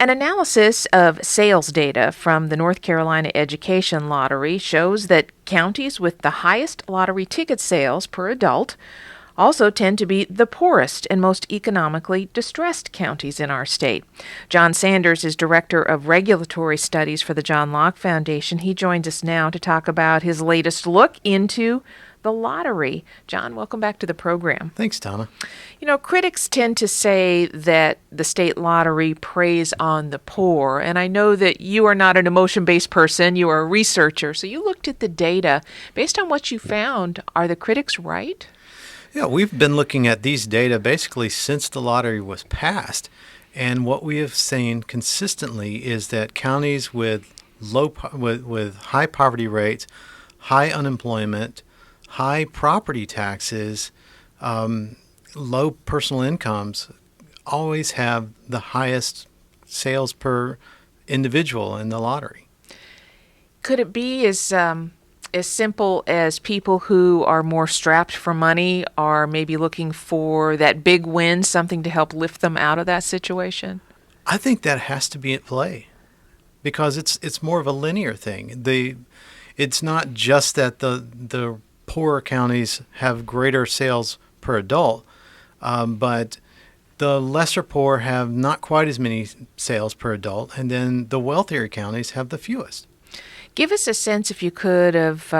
An analysis of sales data from the North Carolina Education Lottery shows that counties with the highest lottery ticket sales per adult also tend to be the poorest and most economically distressed counties in our state. Jon Sanders is Director of Regulatory Studies for the Locke Foundation. He joins us now to talk about his latest look into the lottery. Jon, welcome back to the program. Thanks, Donna. You know, critics tend to say that the state lottery preys on the poor, and I know that you are not an emotion-based person, you are a researcher, so you looked at the data. Based on what you found, are the critics right? Yeah, we've been looking at these data basically since the lottery was passed, and what we have seen consistently is that counties with with high poverty rates, high unemployment, high property taxes, low personal incomes always have the highest sales per individual in the lottery. Could it be as simple as people who are more strapped for money are maybe looking for that big win, something to help lift them out of that situation? I think that has to be at play because it's more of a linear thing. It's not just that the poorer counties have greater sales per adult, but the lesser poor have not quite as many sales per adult, and then the wealthier counties have the fewest. Give us a sense, if you could, of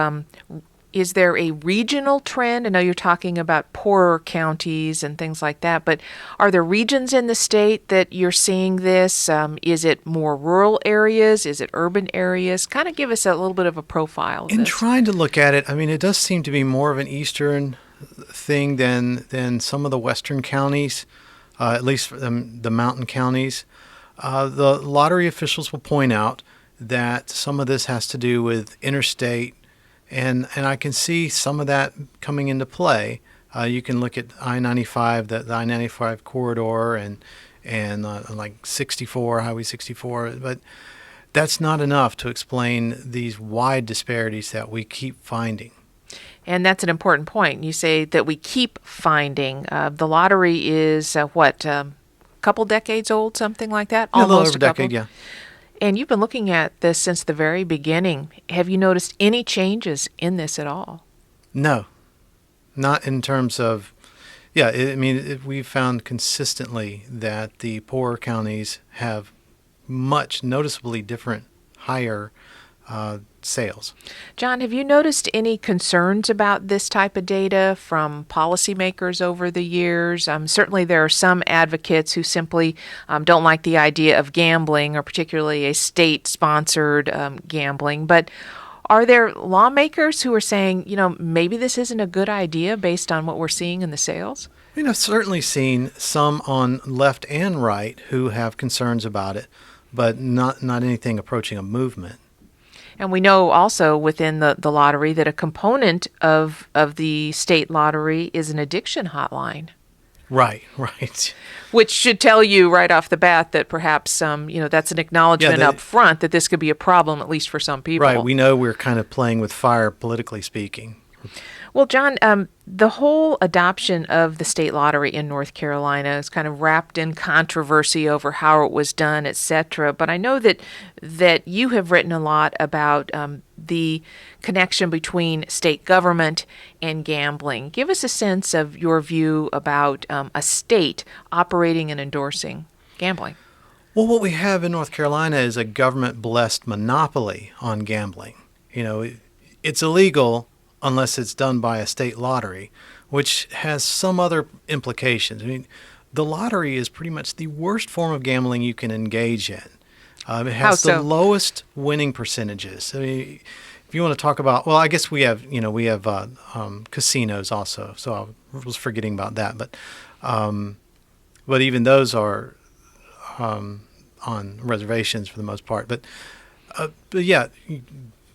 is there a regional trend? I know you're talking about poorer counties and things like that, but are there regions in the state that you're seeing this? Is it more rural areas? Is it urban areas? Kind of give us a little bit of a profile of In this. trying to look at it, I mean, it does seem to be more of an eastern thing than some of the western counties, at least the mountain counties. The lottery officials will point out that some of this has to do with interstate, and I can see some of that coming into play. You can look at I-95, the I-95 corridor, and like 64, Highway 64, but that's not enough to explain these wide disparities that we keep finding. And that's an important point. You say that we keep finding. The lottery is, a couple decades old, something like that? Yeah, a little Almost over a decade, yeah. And you've been looking at this since the very beginning. Have you noticed any changes in this at all? No, not in terms of, we found consistently that the poorer counties have much noticeably different, higher sales. Jon, have you noticed any concerns about this type of data from policymakers over the years? Certainly there are some advocates who simply don't like the idea of gambling, or particularly a state-sponsored gambling. But are there lawmakers who are saying, maybe this isn't a good idea based on what we're seeing in the sales? I've certainly seen some on left and right who have concerns about it, but not anything approaching a movement. And we know also within the lottery that a component of the state lottery is an addiction hotline. Right. Which should tell you right off the bat that perhaps, that's an acknowledgement up front that this could be a problem, at least for some people. Right. We know we're kind of playing with fire, politically speaking. Well, Jon, the whole adoption of the state lottery in North Carolina is kind of wrapped in controversy over how it was done, et cetera. But I know that you have written a lot about the connection between state government and gambling. Give us a sense of your view about a state operating and endorsing gambling. Well, what we have in North Carolina is a government-blessed monopoly on gambling. It's illegal unless it's done by a state lottery, which has some other implications. I mean, the lottery is pretty much the worst form of gambling you can engage in. It has the lowest winning percentages. I mean, if you want to talk about, well, I guess we have casinos also, so I was forgetting about that. But even those are on reservations for the most part. But yeah,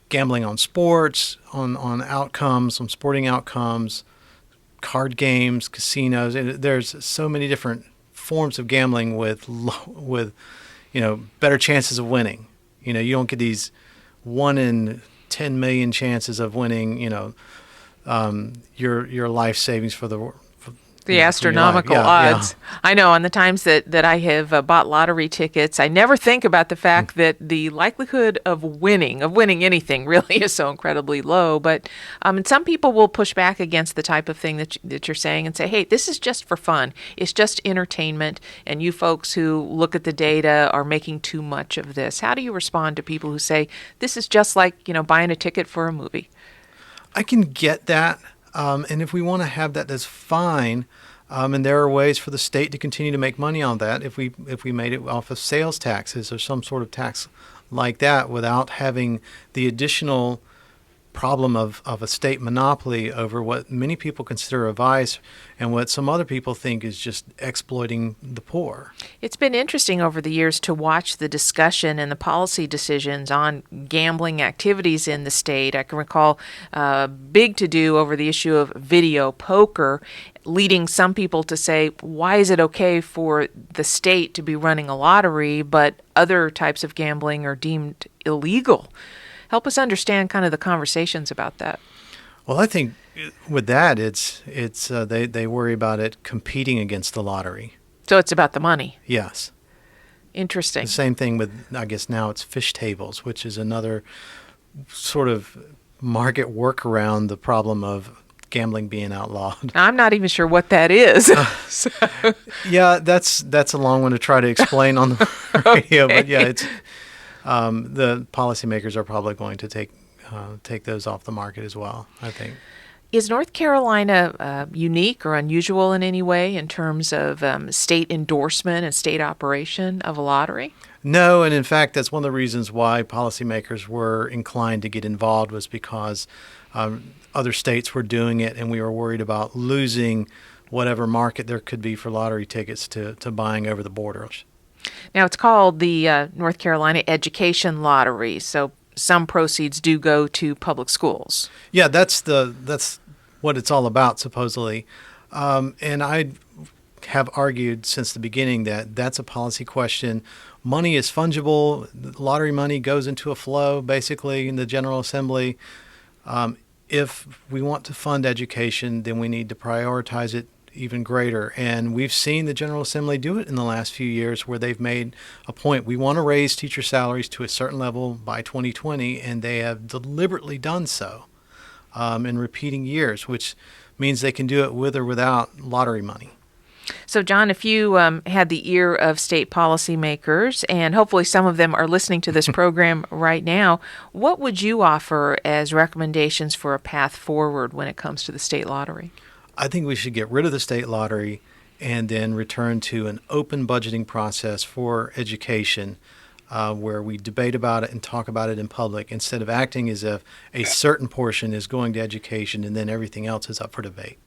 gambling on sports, on outcomes, on sporting outcomes, card games, casinos. There's so many different forms of gambling with better chances of winning. You don't get these 1 in 10 million chances of winning. Your life savings for The astronomical odds. I know on the times that I have bought lottery tickets, I never think about the fact that the likelihood of winning anything really is so incredibly low. But and some people will push back against the type of thing that you're saying and say, hey, this is just for fun. It's just entertainment. And you folks who look at the data are making too much of this. How do you respond to people who say this is just like, buying a ticket for a movie? I can get that. And if we want to have that, that's fine. And there are ways for the state to continue to make money on that if we made it off of sales taxes or some sort of tax like that without having the additional problem of a state monopoly over what many people consider a vice and what some other people think is just exploiting the poor. It's been interesting over the years to watch the discussion and the policy decisions on gambling activities in the state. I can recall a big to-do over the issue of video poker, leading some people to say, why is it okay for the state to be running a lottery, but other types of gambling are deemed illegal? Help us understand kind of the conversations about that. Well, I think with that, it's they worry about it competing against the lottery. So it's about the money. Yes. Interesting. The same thing with, I guess now it's fish tables, which is another sort of market workaround the problem of gambling being outlawed. I'm not even sure what that is. So. Yeah, that's a long one to try to explain on the radio, Okay. But yeah, it's. The policymakers are probably going to take those off the market as well, I think. Is North Carolina unique or unusual in any way in terms of state endorsement and state operation of a lottery? No, and in fact, that's one of the reasons why policymakers were inclined to get involved was because other states were doing it, and we were worried about losing whatever market there could be for lottery tickets to buying over the border. Now, it's called the North Carolina Education Lottery, so some proceeds do go to public schools. Yeah, that's what it's all about, supposedly. And I have argued since the beginning that that's a policy question. Money is fungible. Lottery money goes into a flow, basically, in the General Assembly. If we want to fund education, then we need to prioritize it even greater. And we've seen the General Assembly do it in the last few years where they've made a point. We want to raise teacher salaries to a certain level by 2020, and they have deliberately done so in repeating years, which means they can do it with or without lottery money. So, John, if you had the ear of state policymakers, and hopefully some of them are listening to this program right now, what would you offer as recommendations for a path forward when it comes to the state lottery? I think we should get rid of the state lottery and then return to an open budgeting process for education where we debate about it and talk about it in public instead of acting as if a certain portion is going to education and then everything else is up for debate.